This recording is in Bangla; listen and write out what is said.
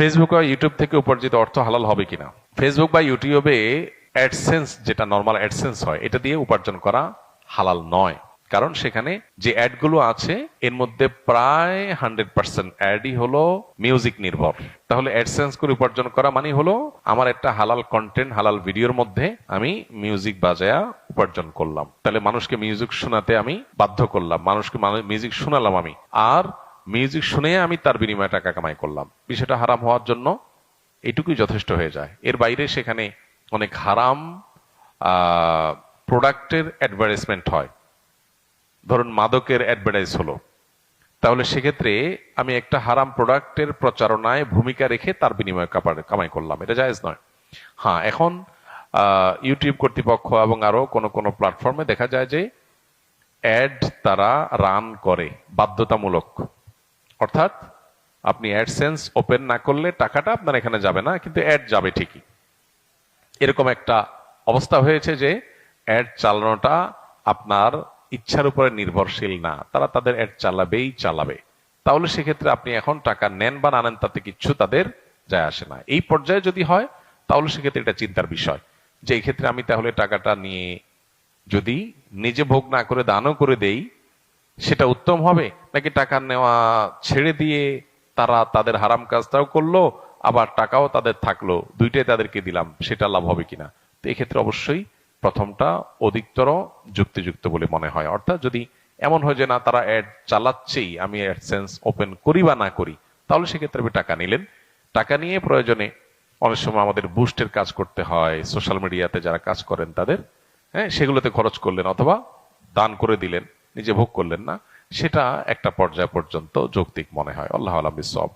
ফেসবুক বা ইউটিউব থেকে উপার্জিত অর্থ হালাল হবে কিনা? ফেসবুক বা ইউটিউবে অ্যাডসেন্স, যেটা নর্মাল অ্যাডসেন্স হয়, এটা দিয়ে উপার্জন করা হালাল নয়। কারণ সেখানে যে অ্যাডগুলো আছে এর মধ্যে প্রায় 100% অ্যাডই হলো মিউজিক নির্ভর। তাহলে অ্যাডসেন্স করে উপার্জন করা মানে হলো আমার একটা হালাল কন্টেন্ট, হালাল ভিডিওর মধ্যে আমি মিউজিক বাজায়া উপার্জন করলাম। তাহলে মানুষকে মিউজিক শোনাতে আমি বাধ্য করলাম, মানুষকে মিউজিক শোনালাম আমি, আর মিউজিক শুনে আমি তার বিনিময়ে টাকা কামাই করলাম। বিষয়টা হারাম হওয়ার জন্য এটুকুই যথেষ্ট হয়ে যায়। এর বাইরে সেখানে অনেক হারাম প্রোডাক্টের অ্যাডভার্টাইজমেন্ট হয়। ধরুন মাদকের অ্যাডভার্টাইজ হলো, তাহলে সেক্ষেত্রে আমি একটা হারাম প্রোডাক্টের প্রচারণায় ভূমিকা রেখে তার বিনিময়ে কামাই করলাম, এটা জায়েজ নয়। হ্যাঁ, এখন ইউটিউব কর্তৃপক্ষ এবং আরো কোন কোন প্ল্যাটফর্মে দেখা যায় যে অ্যাড তারা রান করে বাধ্যতামূলক, অর্থাৎ আপনি অ্যাডসেন্স ওপেন না করলে টাকাটা আপনার এখানে যাবে না, কিন্তু অ্যাড যাবে ঠিকই। এরকম একটা অবস্থা হয়েছে যে অ্যাড চালানোটা আপনার ইচ্ছার উপরে নির্ভরশীল না, তারা তাদের অ্যাড চালাবে। তাহলে সেক্ষেত্রে আপনি এখন টাকা নেন বা না নেন তাতে কিচ্ছু তাদের যায় আসে না। এই পর্যায়ে যদি হয় তাহলে সেক্ষেত্রে এটা চিন্তার বিষয় যে এই ক্ষেত্রে আমি তাহলে টাকাটা নিয়ে যদি নিজে ভোগ না করে দানও করে দেই সেটা উত্তম হবে, নাকি টাকা নেওয়া ছেড়ে দিয়ে তারা তাদের হারাম কাজটাও করলো আবার টাকাও তাদের থাকলো, দুইটাই তাদেরকে দিলাম, সেটা লাভ হবে কিনা? তো এক্ষেত্রে অবশ্যই প্রথমটা অধিকতর যুক্তিযুক্ত বলে মনে হয়। অর্থাৎ যদি এমন হয় যে না, তারা অ্যাড চালাচ্ছেই, আমি অ্যাডসেন্স ওপেন করি বা না করি, তাহলে সেক্ষেত্রে আপনি টাকা নিলেন। টাকা নিয়ে প্রয়োজনে অনেক সময় আমাদের বুস্টের কাজ করতে হয়, সোশ্যাল মিডিয়াতে যারা কাজ করেন তাদের, হ্যাঁ, সেগুলোতে খরচ করলেন অথবা দান করে দিলেন, নিজে ভোগ করলেন না, সেটা একটা পর্যায় পর্যন্ত যৌক্তিক মনে হয়। আল্লাহ আলাম বিসওয়াব।